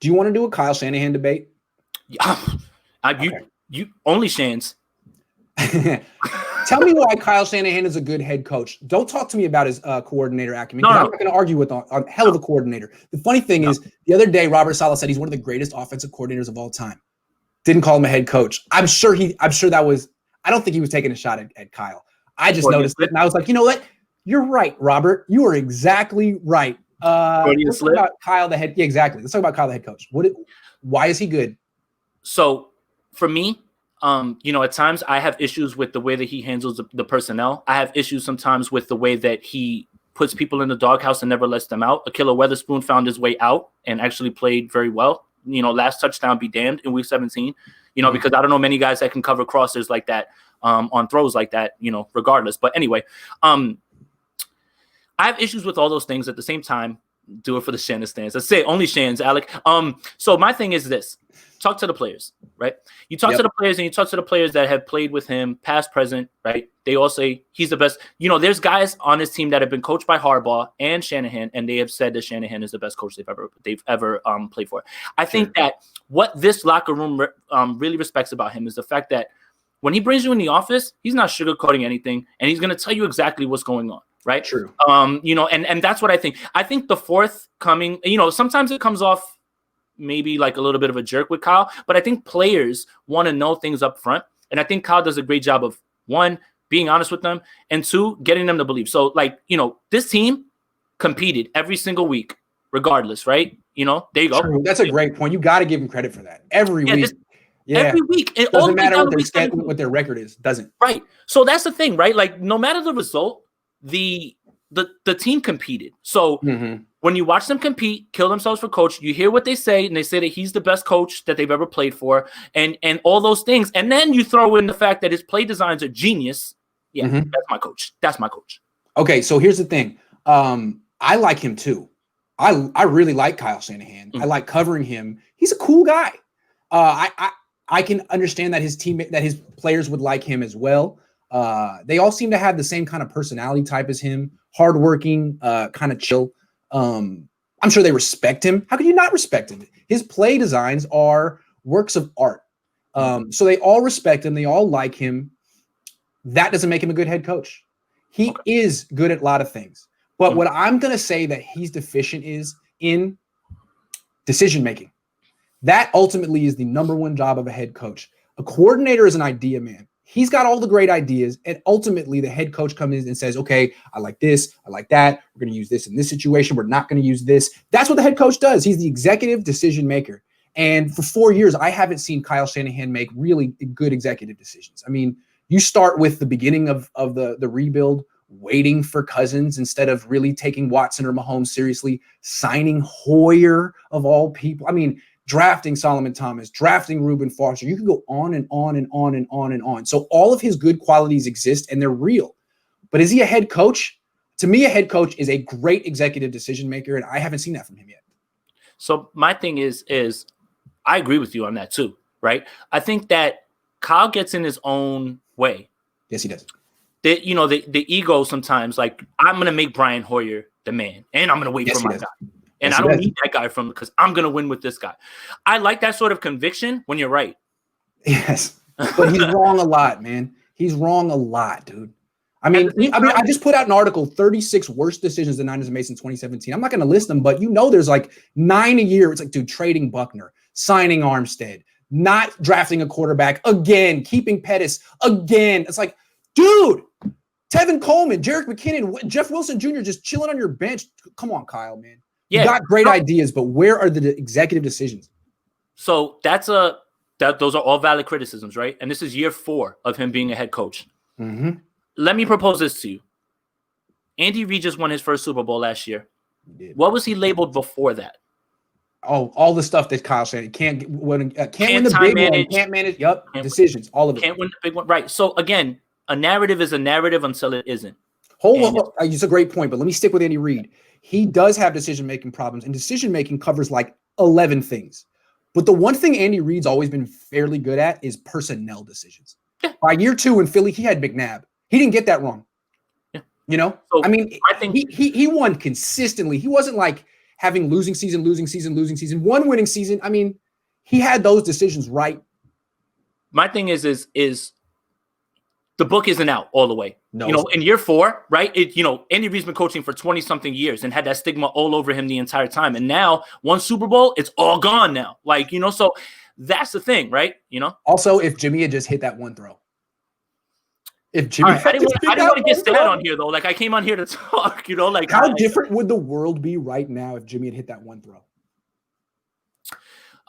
Do you want to do a Kyle Shanahan debate? Yeah. You only Shans. Tell me why Kyle Shanahan is a good head coach. Don't talk to me about his coordinator acumen. I'm not going to argue with a hell of a coordinator. The funny thing is, the other day, Robert Saleh said he's one of the greatest offensive coordinators of all time. Didn't call him a head coach. I don't think he was taking a shot at Kyle. I just noticed it, and I was like, you know what? You're right, Robert. You are exactly right. Let's talk about Kyle, the head. Yeah, exactly. Let's talk about Kyle, the head coach. Why is he good? So, for me, at times I have issues with the way that he handles the personnel. I have issues sometimes with the way that he puts people in the doghouse and never lets them out. Akilla Weatherspoon found his way out and actually played very well. Last touchdown be damned in week 17, because I don't know many guys that can cover crossers like that on throws like that, regardless. But anyway, I have issues with all those things. At the same time, do it for the Shannon stands. Let's say only Shans, Alec. So my thing is this. Talk to the players, right? You talk to the players and you talk to the players that have played with him, past, present, right? They all say he's the best. There's guys on his team that have been coached by Harbaugh and Shanahan, and they have said that Shanahan is the best coach they've ever played for. I think that what this locker room really respects about him is the fact that when he brings you in the office, he's not sugarcoating anything, and he's going to tell you exactly what's going on, right? True. And that's what I think. I think the fourth coming, sometimes it comes off maybe like a little bit of a jerk with Kyle, but I think players want to know things up front. And I think Kyle does a great job of, one, being honest with them, and two, getting them to believe. So, this team competed every single week, regardless, right? There you go. True. That's a great point. You got to give him credit for that. Every week. Every week. It doesn't matter what their record is. Doesn't. Right. So that's the thing, right? Like, no matter the result, the team competed. So when you watch them compete, kill themselves for coach, you hear what they say, and they say that he's the best coach that they've ever played for, and all those things. And then you throw in the fact that his play designs are genius. Yeah, that's my coach. That's my coach. Okay, so here's the thing. I like him too. I really like Kyle Shanahan. I like covering him. He's a cool guy. I can understand that his players would like him as well. They all seem to have the same kind of personality type as him, hardworking, kind of chill. I'm sure they respect him. How could you not respect him? His play designs are works of art. So they all respect him. They all like him. That doesn't make him a good head coach. He is good at a lot of things. But what I'm going to say that he's deficient is in decision-making. That ultimately is the number one job of a head coach. A coordinator is an idea man. He's got all the great ideas, and ultimately the head coach comes in and says, okay, I like this, I like that. We're going to use this in this situation. We're not going to use this. That's what the head coach does. He's the executive decision maker. And for 4 years, I haven't seen Kyle Shanahan make really good executive decisions. I mean, you start with the beginning of the rebuild, waiting for Cousins instead of really taking Watson or Mahomes seriously, signing Hoyer of all people. I mean, drafting Solomon Thomas, drafting Reuben Foster. You can go on and on and on and on and on. So all of his good qualities exist and they're real. But is he a head coach? To me, a head coach is a great executive decision maker, and I haven't seen that from him yet. So my thing is I agree with you on that too, right? I think that Kyle gets in his own way. Yes, he does. The ego sometimes, like, I'm going to make Brian Hoyer the man, and I'm going to wait for my guy. And I don't need that guy because I'm going to win with this guy. I like that sort of conviction when you're right. Yes. But he's wrong a lot, man. He's wrong a lot, dude. I mean, I just put out an article, 36 worst decisions the Niners made since 2017. I'm not going to list them, but there's like 9 a year. It's like, dude, trading Buckner, signing Armstead, not drafting a quarterback again, keeping Pettis again. It's like, dude, Tevin Coleman, Jerick McKinnon, Jeff Wilson Jr. just chilling on your bench. Come on, Kyle, man. You got great ideas, but where are the executive decisions? So those are all valid criticisms, right? And this is year 4 of him being a head coach. Mm-hmm. Let me propose this to you. Andy Reid just won his first Super Bowl last year. What was he labeled before that? Oh, all the stuff that Kyle said. Can't win the big one. Can't manage. Yep. Decisions. All of it. Can't win the big one. Right. So again, a narrative is a narrative until it isn't. Hold on. It's a great point, but let me stick with Andy Reid. He does have decision-making problems, and decision-making covers like 11 things. But the one thing Andy Reid's always been fairly good at is personnel decisions. Yeah. By year 2 in Philly, he had McNabb. He didn't get that wrong. Yeah. So I think he won consistently. He wasn't like having losing season, one winning season. I mean, he had those decisions right. My thing is the book isn't out all the way. No. You know, in year 4, right? Andy Reid's been coaching for 20 something years and had that stigma all over him the entire time. And now one Super Bowl, it's all gone now. Like, so that's the thing, right? Also, if Jimmy had just hit that one throw. If Jimmy, I didn't want to get sad on here though. Like I came on here to talk, like how different would the world be right now if Jimmy had hit that one throw?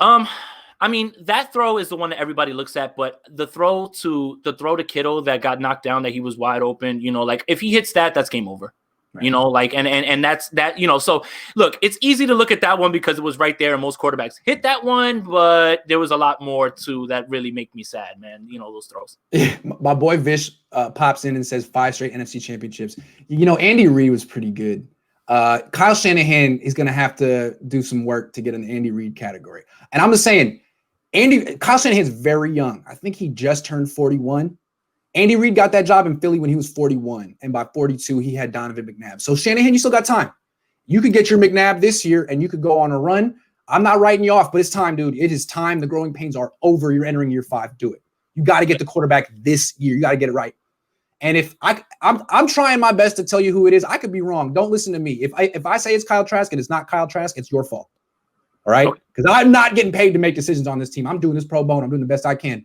I mean, that throw is the one that everybody looks at, but the throw to Kittle that got knocked down, that he was wide open, like if he hits that, that's game over. Right. And that's that, so look, it's easy to look at that one because it was right there and most quarterbacks hit that one, but there was a lot more to that really make me sad, man. Those throws. My boy Vish pops in and says 5 straight NFC championships. Andy Reid was pretty good. Kyle Shanahan is going to have to do some work to get in the Andy Reid category. And I'm just saying, Kyle Shanahan is very young. I think he just turned 41. Andy Reid got that job in Philly when he was 41, and by 42, he had Donovan McNabb. So Shanahan, you still got time. You could get your McNabb this year, and you could go on a run. I'm not writing you off, but it's time, dude. It is time. The growing pains are over. You're entering year 5. Do it. You got to get the quarterback this year. You got to get it right. And if I'm trying my best to tell you who it is, I could be wrong. Don't listen to me. If I say it's Kyle Trask and it's not Kyle Trask, it's your fault. All right? Because I'm not getting paid to make decisions on this team. I'm doing this pro bono. I'm doing the best I can.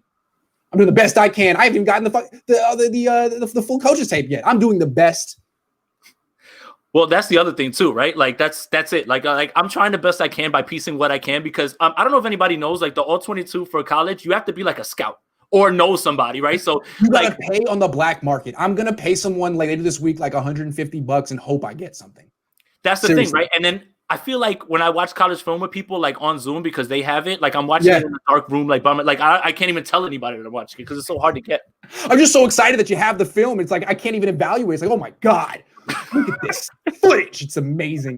I haven't even gotten the full coaches tape yet. I'm doing the best. Well, that's the other thing too, right? Like that's it. Like I'm trying the best I can by piecing what I can because I don't know if anybody knows, like the All-22 for college, you have to be like a scout or know somebody, right? So you gotta pay on the black market. I'm gonna pay someone later this week like $150 and hope I get something. That's the thing, right? And then I feel like when I watch college film with people like on Zoom because they have it, like I'm watching it in a dark room, like I can't even tell anybody that I'm watching it because it's so hard to get. I'm just so excited that you have the film. It's like I can't even evaluate. It's like, oh my God, look at this footage. It's amazing.